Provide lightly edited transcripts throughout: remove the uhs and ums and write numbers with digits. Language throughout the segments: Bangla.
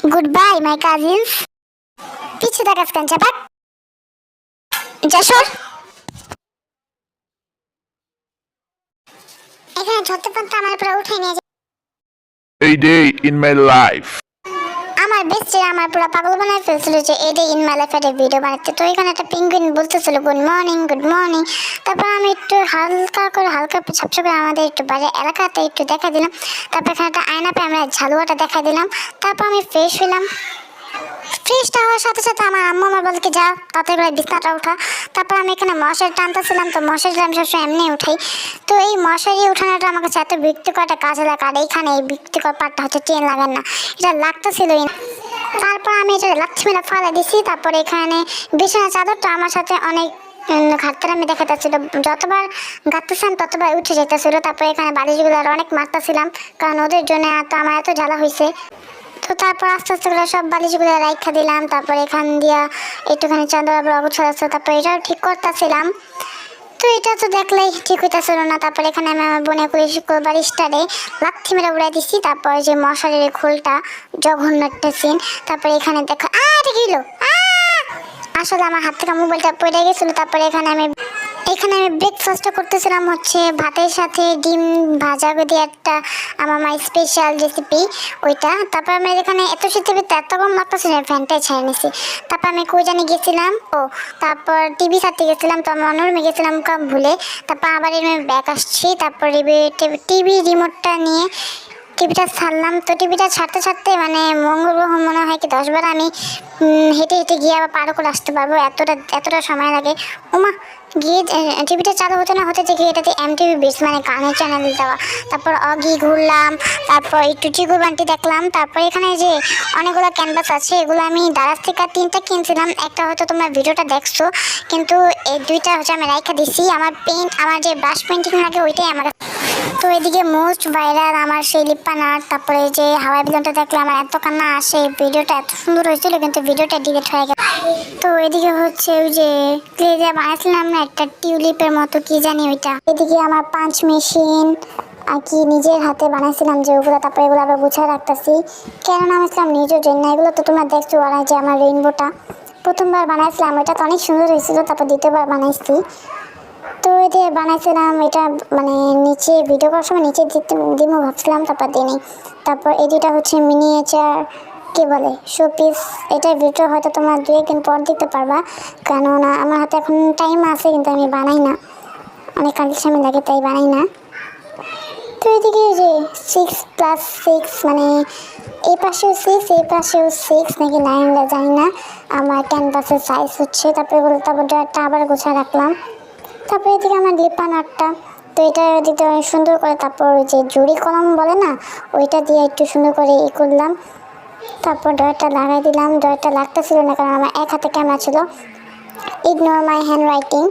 Goodbye, my cousins. পিছু দেখাস কেন চাপাক যশোর এখানে ঝটপট আমার পুরো উঠে নিয়ে যায়। A day in my life. আমার বেস্ট আমার পুরো পাগল বানায় ফেলছিল যে এই ডে ইন মাই লাইফ একটা ভিডিও বানাতে। তো এখানে একটা পেঙ্গুইন বলতেছিল গুড মর্নিং গুড মর্নিং। তারপর আমি একটু হালকা ঝাপসা করে আমাদের একটু বাইরে এলাকাতে একটু দেখা দিলাম। তারপর এখানে একটা আয়না পেয়ে আমরা ঝালুয়াটা দেখা দিলাম। তারপর আমি ফ্রেশ হইলাম। ফ্রেশটা হওয়ার সাথে সাথে আমার আম্মু আমার বলকে যা তাতে করে বিছনাটা উঠা। তারপর আমি এখানে মশারি টানতেছিলাম। তো মশারিটা আমি সবসময় এমনি উঠাই। তো এই মশারি উঠানোটা আমার কাছে এত বিরক্তিকর একটা কাজে লাগে। আর এইখানে এই বিরক্তিকর পার্টটা হচ্ছে চেন লাগান না, এটা লাগতেছিলই না। তারপর আমি এটা লাচ্ছিমেলা ফালা দিছি। তারপরে এখানে বিছানা চাদরটা আমার সাথে অনেক ঘাটতার আমি দেখাতেছিল। যতবার গাঁততেছিলাম ততবার উঠে যেতেছিল। তারপরে এখানে বালিশগুলো আর অনেক মারতেছিলাম, কারণ ওদের জন্য আমার এত জ্বালা হয়েছে। তো তারপর আস্তে আস্তে করে সব বালিশগুলো রাইখা দিলাম। তারপর এখান দিয়া একটুখানি চাদর আবার অবছর আসছে। তারপর এটাও ঠিক করতেছিলাম। তো এটা তো দেখলেই ঠিক হইতেছিল না। তারপর এখানে আমি আমার বোনের বালিশটারে লাথি মেরে উড়াই দিচ্ছি। তারপর যে মশারির খোলটা জঘন্য একটা সিন। তারপর এখানে দেখো এটা গেল, আসলে আমার হাত থেকে মোবাইলটা পড়ে গেছিলো। তারপরে এখানে আমি ব্রেকফাস্টটা করতেছিলাম হচ্ছে ভাতের সাথে ডিম ভাজা দিয়ে একটা আমার মায়ের স্পেশাল রেসিপি ওইটা। তারপর আমি এখানে এত শীতের ভিতরে এত কম লাগতেছিল ফ্যানটাই ছেড়ে নিছি। তারপর আমি কই জানি গেছিলাম, তারপর টিভি ছাড়তে গেছিলাম। তো আমি অন্যরুমে গেছিলাম ভুলে। তারপর আবার এর ব্যাক আসছি। তারপর টিভি রিমোটটা নিয়ে টিভিটা ছাড়লাম। তো টিভিটা ছাড়তে মানে মঙ্গল গ্রহ মনে হয় কি 10 বার আমি হেঁটে গিয়ে আবার পারও করে আসতে পারবো, এতটা সময় লাগে। ওমা গিয়ে টিভিটা চালু হতে না হতে গিয়ে এটাতে MTV বেস মানে গানের চ্যানেল দেওয়া। তারপর অগি ঘুরলাম। তারপর একটু চিকু বান্টি দেখলাম। তারপর এখানে যে অনেকগুলো ক্যানভাস আছে, এগুলো আমি দারাজ থেকে 3টা কিনছিলাম। একটা হয়তো তোমরা ভিডিওটা দেখছো, কিন্তু এই 2টা হচ্ছে আমি রাইখা দিছি। আমার যে ব্রাশ পেন্টিং লাগে ওইটাই আমার। তো এদিকে মোস্ট ভাইরাল আমার সেই লিপ্পান আর্ট। তারপরে যে হাওয়াই বিলনটা দেখলে আমার এত কান্না আসে। ভিডিওটা এত সুন্দর হয়েছিল কিন্তু ভিডিওটা ডিলিট হয়ে গেল। তো এদিকে হচ্ছে ওই যে ক্লে দিয়ে বানাইছিলাম না একটা টিউলিপের মতো, কি জানি ওইটা। এদিকে আমার পাঁচ মেশিন আর কি নিজের হাতে বানাইছিলাম যে ওগুলো। তারপরে এগুলো আবার গুছিয়ে রাখতেছি, কেন নামাইছিলাম নিজের জন্য। এগুলো তো তোমরা দেখছো। আর যে আমার রেইনবোটা প্রথমবার বানাইছিলাম, এটা তো অনেক সুন্দর হয়েছিল। তারপর দ্বিতীয়বার বানাইছি। তো এতে বানাইছিলাম এটা মানে নিচে ভিডিও করার সময় নিচে দিমো ভাবছিলাম, তারপর দিই। তারপর এদিটা হচ্ছে মিনিয়েচার কি বলে শোপিস। এটার ভিডিও হয়তো তোমরা 2 দিন পর দেখতে পারবা, কেননা আমার হাতে এখন টাইম আছে কিন্তু আমি বানাই না, অনেক কালেকশন লাগে তাই বানাই না। তো এদিকে যে 6+6 মানে এই পাশেও 6 এই পাশেও 6 নাকি 9 জানি না আমার ক্যানভাসের সাইজ হচ্ছে। তারপর ড্রয়ারটা আবার গোছায় রাখলাম। তারপরে এদিকে আমার লিপান আর্টটা, তো এটা দিতে অনেক সুন্দর করে। তারপর ওই যে জুড়ি কলম বলে না, ওইটা দিয়ে একটু সুন্দর করে করলাম। তারপর ড্রয়ারটা লাগাই দিলাম। ড্রয়ারটা লাগতেছিল না কারণ আমার এক হাতে ক্যামেরা ছিল। Ignore my hand writing.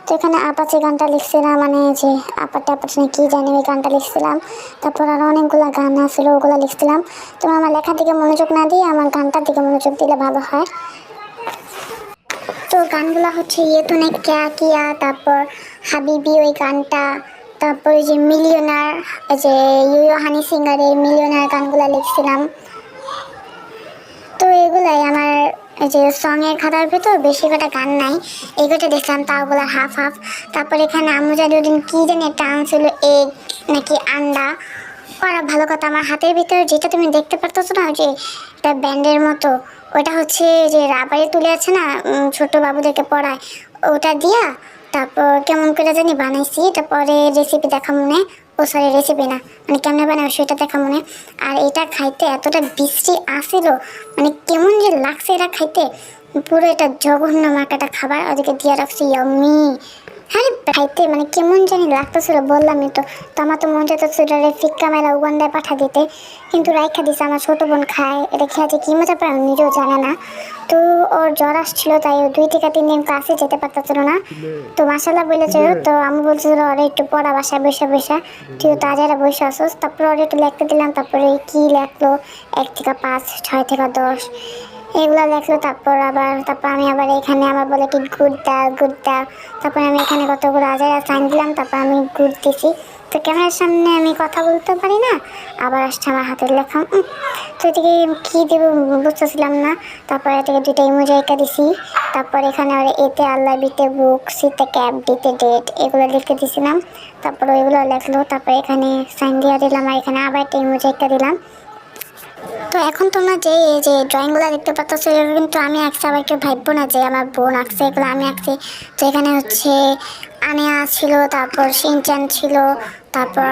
তো এখানে আপাচি গানটা লিখছিলাম, মানে যে আপাতে কি জানি ওই গানটা লিখছিলাম। তারপর আরও অনেকগুলো গান আসছিল, ওগুলো লিখছিলাম। তো আমার লেখার দিকে মনোযোগ না দিয়ে আমার গানটার দিকে মনোযোগ দিলে ভালো হয়। তো গানগুলো হচ্ছে ইয়ে তো নেই ক্যা কিয়া, তারপর হাবিবি ওই গানটা, তারপর যে মিলিয়নার যে ইউইও হানি সিঙ্গারের মিলিয়নার গানগুলো লিখছিলাম। তো এগুলাই আমার যে সঙের খাতার ভিতর বেশি কটা গান নাই, এগুলো দেখলাম তাওগুলো হাফ হাফ। তারপর এখানে আম্মু জানি ওদিন কী জানি একটা আনছিল এগ নাকি আন্ডা। ওরা ভালো কথা আমার হাতের ভিতরে যেটা তুমি দেখতে পারতেছো না যে একটা ব্যান্ডের মতো, ওটা হচ্ছে যে রাবারে তুলে আছে না ছোট বাবুদেরকে পড়ায়, ওটা দিয়া তারপর কেমন করে জানি বানাইছি। তারপরে রেসিপি দেখা মনে, সরি রেসিপি না মানে কেমনে বানাবো সেটা দেখা মনে। আর এটা খাইতে এতটা বিশ্রী আসিল, মানে কেমন যে লাগছে এটা খাইতে, পুরো এটা জঘন্য মার্কাটা খাবার ওদিকে দিয়ে রাখছি ইয়াম্মি। হ্যাঁ খাইতে মানে কেমন জানি লাগতেছিল, বললামই তো। আমার তো মন চাইতেছিল ফিক্কা মেলা উগান্ডায় পাঠা দিতে, কিন্তু রাইখা দিছে। আমার ছোটো বোন খায়, এটা খেয়েছে কি মজা পায় নিজেও জানে না। তো ওর জ্বর আসছিল তাই 2 থেকে 3 দিন ক্লাসে যেতে পারতেছিল না। তো মাসাল্লাহ বলেছে, তো আমি বলছিল ওরা একটু পড়া বাসায় বসে তুই তাজারা বসে আসোস। তারপরে ওরা একটু লিখতে দিলাম। তারপরে কি লেখলো 1 থেকে 5, 6 থেকে 10 এগুলো লেখলো। তারপর আমি আবার এখানে আমার বলে কি গুড দাও। তারপর আমি এখানে কতগুলো আজারা সাইন দিলাম। তারপর আমি গুড দিছি। তো ক্যামেরার সামনে আমি কথা বলতে পারি না, আবার আসছে আমার হাতের লেখা। তো এদিকে কী দেবো বুঝতেছিলাম না। তারপর এদিকে দুইটা ইমোজি এঁকে দিছি। তারপর এখানে আর এতে আল্লাহ, বিতে বুক, সিতে ক্যাপ, ডিতে ডেট, এগুলো লিখে দিছিলাম। তারপর ওইগুলো লেখলো। তারপর এখানে সাইন দিয়ে দিলাম, আর এখানে আবার একটা ইমোজি এঁকে দিলাম। তো এখন তোমরা যে এই যে ড্রয়িংগুলো দেখতে পাচ্ছ, এগুলো কিন্তু আমি আঁকছি, আবার কেউ ভাববো না যে আমার বোন আঁকছে, এগুলো আমি আঁকছি। তো এখানে হচ্ছে আনিয়া ছিল, তারপর শিনচান ছিল, তারপর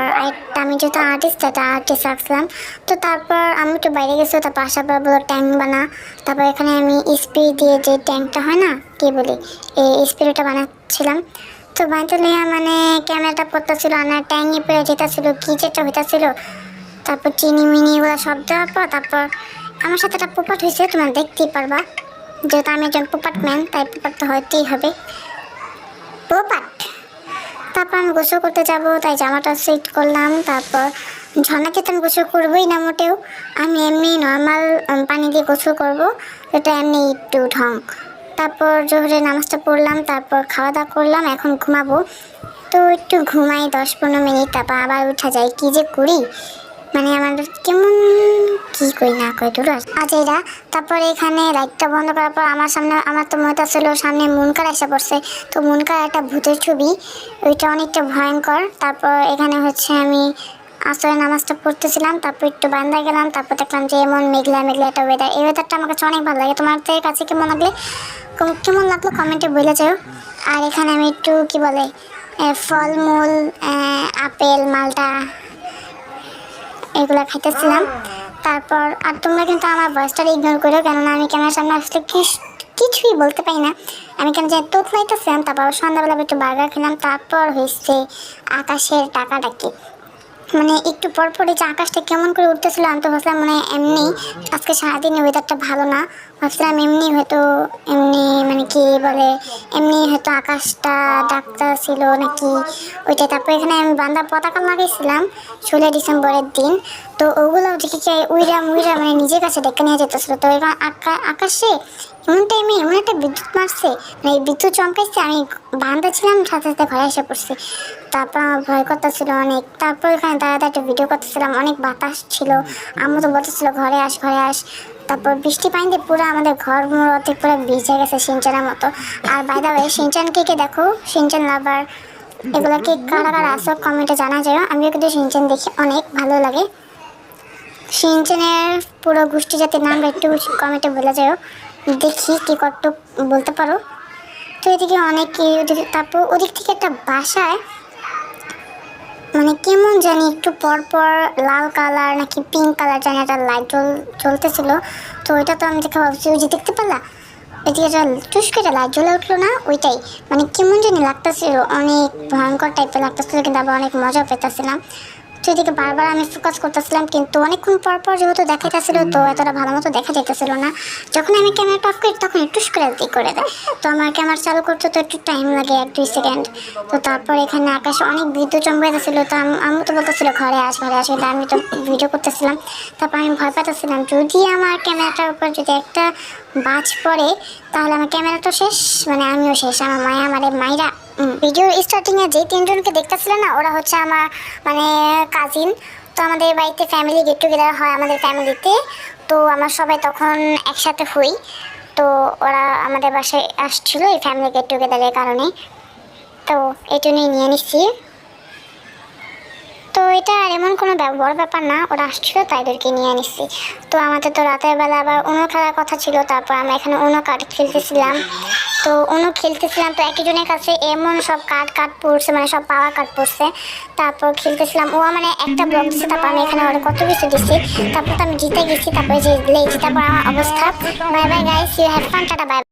আমি যেহেতু আর্টিস্ট আঁকছিলাম। তো তারপর আমি একটু বাইরে গেছিলো, তারপর আসার পর বলো ট্যাঙ্ক বানা। তারপর এখানে আমি স্প্রে দিয়ে যে ট্যাঙ্কটা হয় না, কী বলি, এই স্প্রেটা বানাচ্ছিলাম। তো বানাতে মানে ক্যামেরাটা পড়তেছিল, আনার ট্যাঙ্কি পরে যেতেছিল, কী যেটা হইতেছিল। তারপর চিনি মিনি এগুলো সব দেওয়ার পর তারপর আমার সাথে একটা পোপাট হয়েছে, তোমরা দেখতেই পারবা, যেহেতু আমি একজন পোপাট ম্যান, তাই পোপাট তো হইতেই হবে, পোপাট। তারপর আমি গোসল করতে যাব, তাই জামাটা সেট করলাম। তারপর ঝর্ণাকে তো আমি গোসল করবোই না মোটেও, আমি এমনি নর্মাল পানি দিয়ে গোসল করবো, এটা এমনি একটু ঢং। তারপর জোহরে নামাজটা পড়লাম, তারপর খাওয়া দাওয়া করলাম, এখন ঘুমাবো। তো একটু ঘুমাই 10-15 মিনিট, তারপর আবার উঠা যায়। কী যে করি, মানে আমাদের কেমন কী করি না করি দুটো আজ এরা। তারপরে এখানে লাইটটা বন্ধ করার পর আমার সামনে, আমার তো মনে ছিল সামনে মুনকার এসে পড়ছে। তো মুনকার একটা ভূতের ছবি, ওইটা অনেকটা ভয়ঙ্কর। তারপর এখানে হচ্ছে আমি আসলে নামাজটা পড়তেছিলাম, তারপর একটু বারান্দায় গেলাম। তারপর দেখলাম যে এমন মেঘলা মেঘলা একটা ওয়েদার, এই ওয়েদারটা আমার কাছে অনেক ভালো লাগে। তোমাদের কাছে কেমন লাগলো কমেন্টে বলে যাও। আর এখানে আমি একটু কি বলে ফলমূল, আপেল, মালটা এগুলো খাইতেছিলাম। তারপর আর তোমরা কিন্তু আমার ভয়েসটা ইগনোর করো, কেননা আমি ক্যামেরার সামনে আসলে কিছুই বলতে পারি না। আমি কেন যে তোতলাইতেছিলাম। তারপর সন্ধ্যাবেলা একটু বার্গার খেলাম। তারপর হয়েছে আকাশের টাকাটাকি, মানে একটু পরপরই যে আকাশটা কেমন করে উঠতেছিল, আমি তো ভাবছিলাম মানে এমনি আজকে সারাদিন ওয়েদারটা ভালো না, ভাবছিলাম এমনি হয়তো এমনি মানে কি বলে এমনি হয়তো আকাশটা ডাক্তার ছিল নাকি ওইটা। তারপর এখানে আমি বান্দা পতাকা লাগাইছিলাম 16 ডিসেম্বরের দিন। তো ওগুলো দেখে উইরা মানে নিজের কাছে ডেকে নিয়ে যেতেছিল। তো এবার আকাশে এমন টাইমে এমন একটা বিদ্যুৎ মারছে, মানে এই বিদ্যুৎ চমকাইছে, আমি বান্দা ছিলাম, সাথে সাথে ঘরে এসে পড়ছি। তারপর আমার ভয় করতেছিল অনেক। তারপর এখানে দাঁড়াতে একটা ভিডিও করতেছিলাম, অনেক বাতাস ছিল, আম্মু তো বলতেছিল ঘরে আস। তারপর বৃষ্টি পানিতে পুরো আমাদের ঘর অর্ধেক পুরো ভিজে গেছে সিনচানের মতো। আর বাই দ্য ওয়ে সিনচানকে দেখো, সিনচান লাভার এগুলো কি কারা আসো কমেন্টে জানা যায়। আমিও কিন্তু সিনচান দেখি, অনেক ভালো লাগে। সিনচানের পুরো গোষ্ঠী জাতির নাম একটু কমেন্টে বলে যাও, দেখি কি কত বলতে পারো। তো এদিকে অনেকে তারপর ওদিক থেকে একটা বাসায় মানে কেমন জানি একটু পরপর লাল কালার নাকি পিঙ্ক কালার জানি একটা লাইট জ্বলতেছিল। তো ওইটা তো আমি দেখে ভাবছি, ওই যে দেখতে পারলা এদিকে একটা টুসকে লাইট জ্বলে উঠলো না, ওইটাই মানে কেমন জানি লাগতেছিল, অনেক ভয়ঙ্কর টাইপের লাগতেছিল, কিন্তু আবার অনেক মজা পেতেছিলাম। তো এদিকে বারবার আমি ফোকাস করতেছিলাম, কিন্তু অনেকক্ষণ পর যেহেতু দেখাইতেছিল, তো এতটা ভালো মতো দেখা যেতেছিল না। যখন আমি ক্যামেরাটা অফ করি তখন একটু করে দেয়। তো আমার ক্যামেরা চালু করতে তো একটু টাইম লাগে 1-2 সেকেন্ড। তো তারপর এখানে আকাশে অনেক বিদ্যুৎ চমকাইতেছিল। তো আমি তো বলতেছিল ঘরে আস, কিন্তু আমি তো ভিডিও করতেছিলাম। তারপর আমি ভয় পেতেছিলাম যদি আমার ক্যামেরাটার উপর যদি একটা বাজ পড়ে তাহলে আমার ক্যামেরাটা শেষ, মানে আমিও শেষ, আমার মায়েরা। ভিডিওর স্টার্টিংয়ে যে 3 জনকে দেখতেছিল না, ওরা হচ্ছে আমার মানে কাজিন। তো আমাদের বাড়িতে ফ্যামিলি গেট টুগেদার হয় আমাদের ফ্যামিলিতে। তো আমরা সবাই তখন একসাথে হই। তো ওরা আমাদের বাসায় আসছিল এই ফ্যামিলি গেট টুগেদারের কারণে। তো এই জন্যই নিয়ে নিচ্ছি। তো এটা আর এমন কোনো বড় ব্যাপার না, ওরা আসছিল তাইদেরকে নিয়ে নিচ্ছি। তো আমাদের তো রাতের বেলা আবার উনো খেলার কথা ছিল। তারপর আমরা এখানে উনো কার্ড খেলতেছিলাম। তো তো একজনের কাছে এমন সব কার্ড পড়ছে, মানে সব পাওয়ার কার্ড পড়ছে। তারপর খেলতেছিলাম, ও মানে একটা ব্লক দিচ্ছে, তারপর আমি এখানে ওরা কত কিছু দিচ্ছি। তারপর তো আমি জিতে গেছি, তারপরে যে তারপর আমার অবস্থা। Bye bye guys, you have fun, tata by.